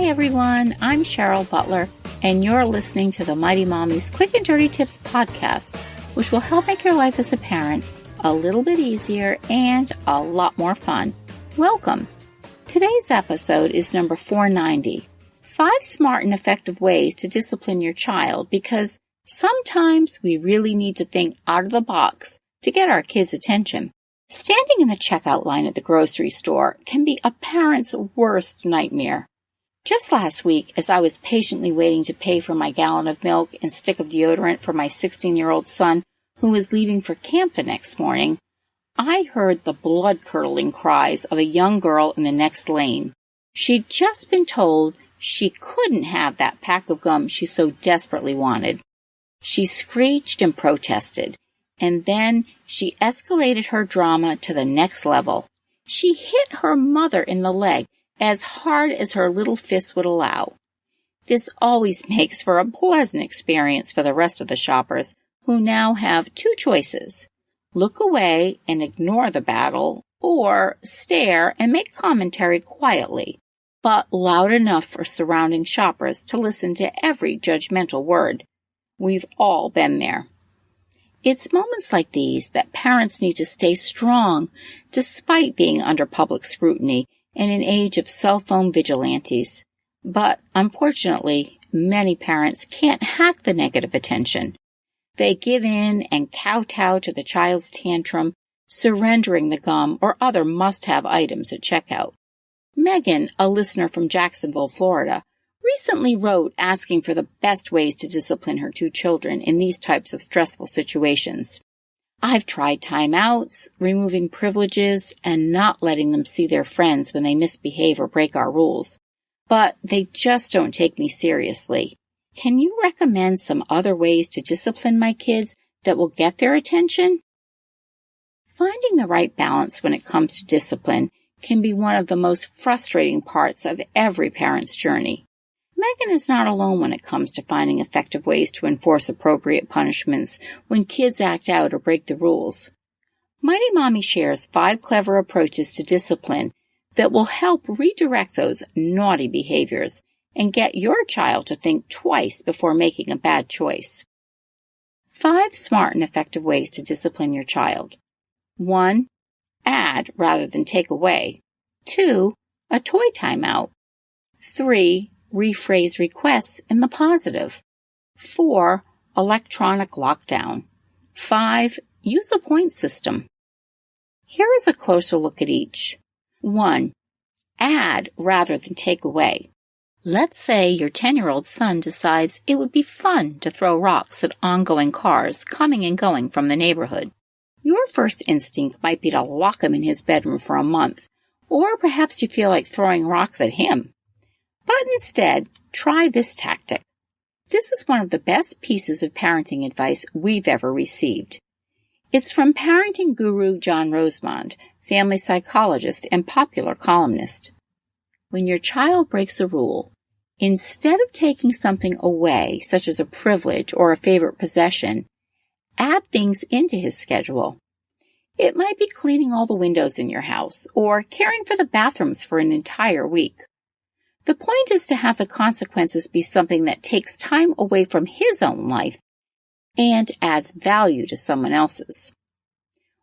everyone, I'm Cheryl Butler, and you're listening to the Mighty Mommy's Quick and Dirty Tips podcast, which will help make your life as a parent a little bit easier and a lot more fun. Welcome! Today's episode is number 490, 5 smart and effective ways to discipline your child, because sometimes we really need to think out of the box to get our kids' attention. Standing in the checkout line at the grocery store can be a parent's worst nightmare. Just last week, as I was patiently waiting to pay for my gallon of milk and stick of deodorant for my 16-year-old son who was leaving for camp the next morning, I heard the blood-curdling cries of a young girl in the next lane. She'd just been told she couldn't have that pack of gum she so desperately wanted. She screeched and protested, and then she escalated her drama to the next level. She hit her mother in the leg as hard as her little fist would allow. This always makes for a pleasant experience for the rest of the shoppers, who now have 2 choices: look away and ignore the battle, or stare and make commentary quietly, but loud enough for surrounding shoppers to listen to every judgmental word. We've all been there. It's moments like these that parents need to stay strong despite being under public scrutiny in an age of cell phone vigilantes. But unfortunately, many parents can't hack the negative attention. They give in and kowtow to the child's tantrum, surrendering the gum or other must-have items at checkout. Megan, a listener from Jacksonville, Florida, recently wrote asking for the best ways to discipline her 2 children in these types of stressful situations. I've tried timeouts, removing privileges, and not letting them see their friends when they misbehave or break our rules. But they just don't take me seriously. Can you recommend some other ways to discipline my kids that will get their attention? Finding the right balance when it comes to discipline can be one of the most frustrating parts of every parent's journey. Megan is not alone when it comes to finding effective ways to enforce appropriate punishments when kids act out or break the rules. Mighty Mommy shares 5 clever approaches to discipline that will help redirect those naughty behaviors and get your child to think twice before making a bad choice. 5 smart and effective ways to discipline your child. 1. Add rather than take away. 2. A toy timeout. 3. Rephrase requests in the positive. 4. Electronic lockdown. 5. Use a point system. Here is a closer look at each. 1. Add rather than take away. Let's say your 10-year-old son decides it would be fun to throw rocks at ongoing cars coming and going from the neighborhood. Your first instinct might be to lock him in his bedroom for a month, or perhaps you feel like throwing rocks at him. But instead, try this tactic. This is one of the best pieces of parenting advice we've ever received. It's from parenting guru John Rosemond, family psychologist and popular columnist. When your child breaks a rule, instead of taking something away, such as a privilege or a favorite possession, add things into his schedule. It might be cleaning all the windows in your house or caring for the bathrooms for an entire week. The point is to have the consequences be something that takes time away from his own life and adds value to someone else's.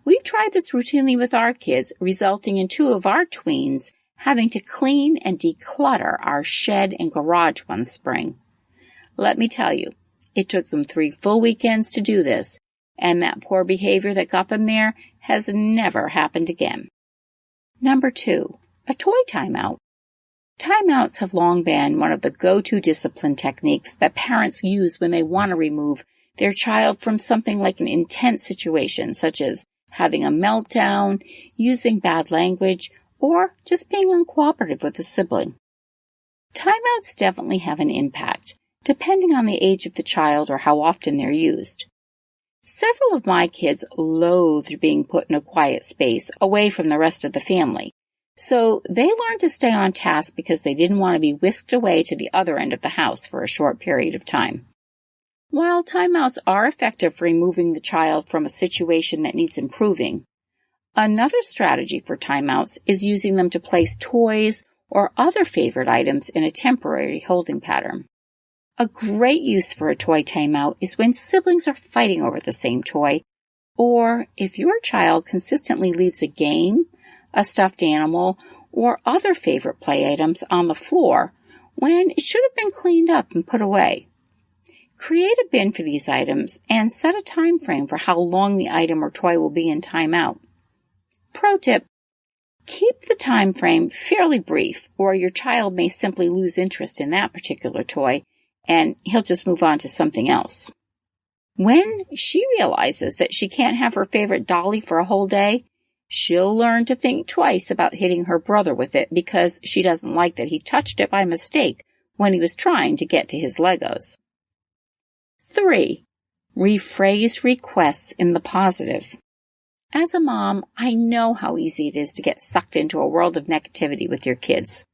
We've tried this routinely with our kids, resulting in 2 of our tweens having to clean and declutter our shed and garage one spring. Let me tell you, it took them 3 full weekends to do this, and that poor behavior that got them there has never happened again. Number 2, a toy timeout. Timeouts have long been one of the go-to discipline techniques that parents use when they want to remove their child from something like an intense situation, such as having a meltdown, using bad language, or just being uncooperative with a sibling. Timeouts definitely have an impact, depending on the age of the child or how often they're used. Several of my kids loathed being put in a quiet space away from the rest of the family. So they learned to stay on task because they didn't want to be whisked away to the other end of the house for a short period of time. While timeouts are effective for removing the child from a situation that needs improving, another strategy for timeouts is using them to place toys or other favorite items in a temporary holding pattern. A great use for a toy timeout is when siblings are fighting over the same toy, or if your child consistently leaves a game, a stuffed animal, or other favorite play items on the floor when it should have been cleaned up and put away. Create a bin for these items and set a time frame for how long the item or toy will be in timeout. Pro tip: keep the time frame fairly brief, or your child may simply lose interest in that particular toy and he'll just move on to something else. When she realizes that she can't have her favorite dolly for a whole day, she'll learn to think twice about hitting her brother with it because she doesn't like that he touched it by mistake when he was trying to get to his Legos. 3. Rephrase requests in the positive. As a mom, I know how easy it is to get sucked into a world of negativity with your kids.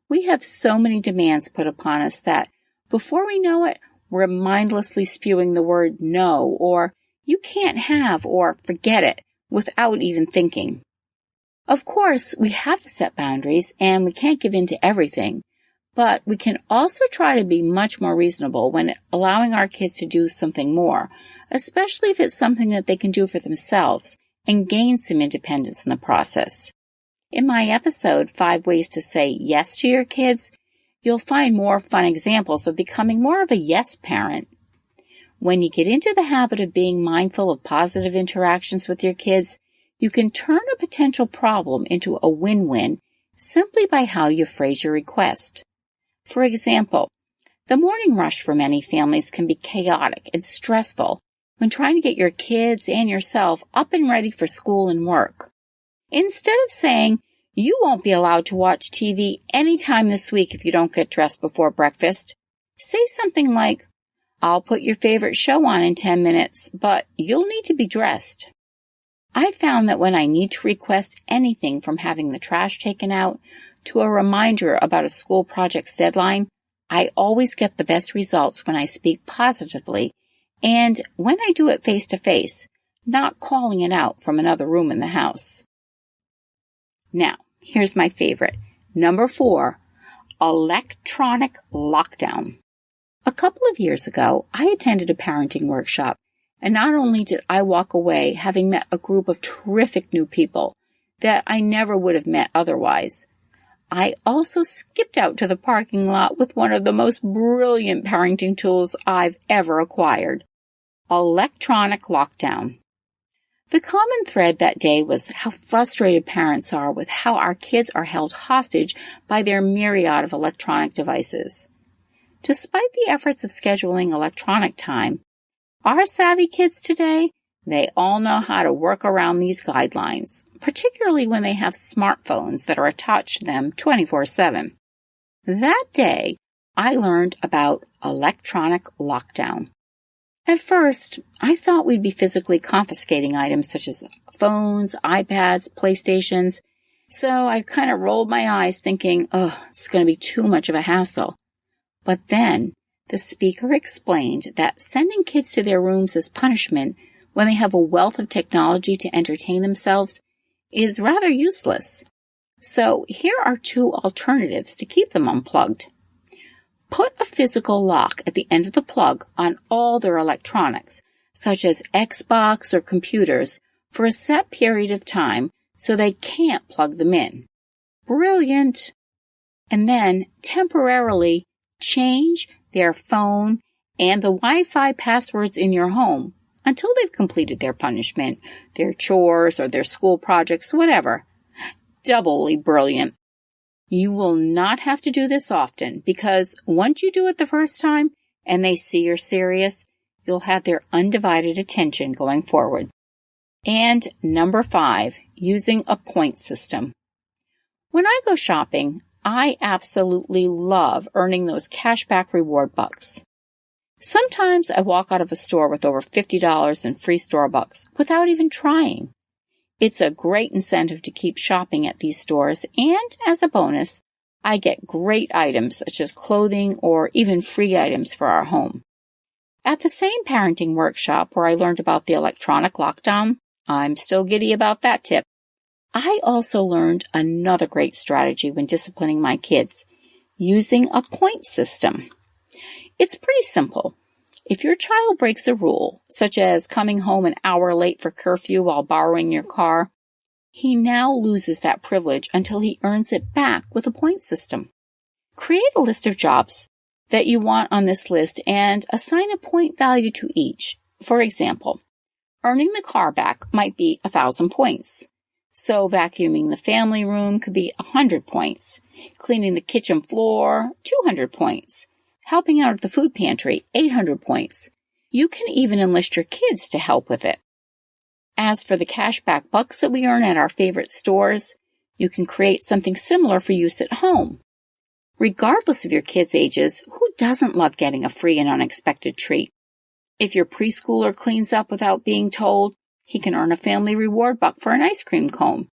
We have so many demands put upon us that before we know it, we're mindlessly spewing the word no, or you can't have, or forget it, without even thinking. Of course, we have to set boundaries and we can't give in to everything, but we can also try to be much more reasonable when allowing our kids to do something more, especially if it's something that they can do for themselves and gain some independence in the process. In my episode, 5 Ways to Say Yes to Your Kids, you'll find more fun examples of becoming more of a yes parent. When you get into the habit of being mindful of positive interactions with your kids, you can turn a potential problem into a win-win simply by how you phrase your request. For example, the morning rush for many families can be chaotic and stressful when trying to get your kids and yourself up and ready for school and work. Instead of saying, "You won't be allowed to watch TV anytime this week if you don't get dressed before breakfast," say something like, "I'll put your favorite show on in 10 minutes, but you'll need to be dressed." I found that when I need to request anything from having the trash taken out to a reminder about a school project's deadline, I always get the best results when I speak positively and when I do it face to face, not calling it out from another room in the house. Now, here's my favorite. Number 4, electronic lockdown. A couple of years ago, I attended a parenting workshop, and not only did I walk away having met a group of terrific new people that I never would have met otherwise, I also skipped out to the parking lot with one of the most brilliant parenting tools I've ever acquired: electronic lockdown. The common thread that day was how frustrated parents are with how our kids are held hostage by their myriad of electronic devices. Despite the efforts of scheduling electronic time, our savvy kids today, they all know how to work around these guidelines, particularly when they have smartphones that are attached to them 24/7. That day, I learned about electronic lockdown. At first, I thought we'd be physically confiscating items such as phones, iPads, PlayStations, so I kind of rolled my eyes thinking, it's going to be too much of a hassle. But then, the speaker explained that sending kids to their rooms as punishment when they have a wealth of technology to entertain themselves is rather useless. So here are 2 alternatives to keep them unplugged. Put a physical lock at the end of the plug on all their electronics, such as Xbox or computers, for a set period of time so they can't plug them in. Brilliant! And then temporarily change their phone and the Wi-Fi passwords in your home until they've completed their punishment, their chores, or their school projects, whatever. Doubly brilliant. You will not have to do this often because once you do it the first time and they see you're serious, you'll have their undivided attention going forward. And number 5, using a point system. When I go shopping, I absolutely love earning those cashback reward bucks. Sometimes I walk out of a store with over $50 in free store bucks without even trying. It's a great incentive to keep shopping at these stores, and as a bonus, I get great items such as clothing or even free items for our home. At the same parenting workshop where I learned about the electronic lockdown, I'm still giddy about that tip. I also learned another great strategy when disciplining my kids, using a point system. It's pretty simple. If your child breaks a rule, such as coming home an hour late for curfew while borrowing your car, he now loses that privilege until he earns it back with a point system. Create a list of jobs that you want on this list and assign a point value to each. For example, earning the car back might be 1,000 points. So vacuuming the family room could be 100 points. Cleaning the kitchen floor, 200 points. Helping out at the food pantry, 800 points. You can even enlist your kids to help with it. As for the cashback bucks that we earn at our favorite stores, you can create something similar for use at home. Regardless of your kids' ages, who doesn't love getting a free and unexpected treat? If your preschooler cleans up without being told, he can earn a family reward buck for an ice cream cone.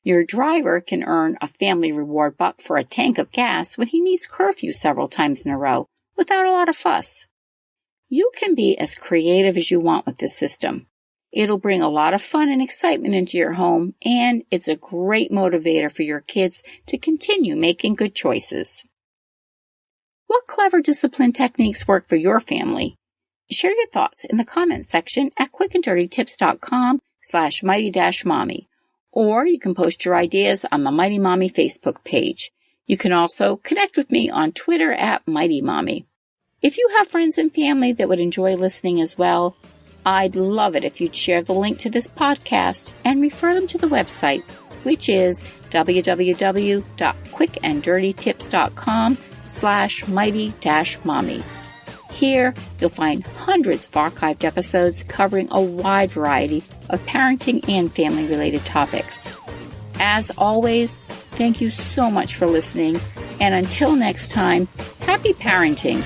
Your driver can earn a family reward buck for a tank of gas when he meets curfew several times in a row without a lot of fuss. You can be as creative as you want with this system. It'll bring a lot of fun and excitement into your home, and it's a great motivator for your kids to continue making good choices. What clever discipline techniques work for your family? Share your thoughts in the comments section at quickanddirtytips.com/mighty-mommy, or you can post your ideas on the Mighty Mommy Facebook page. You can also connect with me on Twitter at Mighty Mommy. If you have friends and family that would enjoy listening as well, I'd love it if you'd share the link to this podcast and refer them to the website, which is www.quickanddirtytips.com/mighty-mommy. Here, you'll find hundreds of archived episodes covering a wide variety of parenting and family-related topics. As always, thank you so much for listening, and until next time, happy parenting.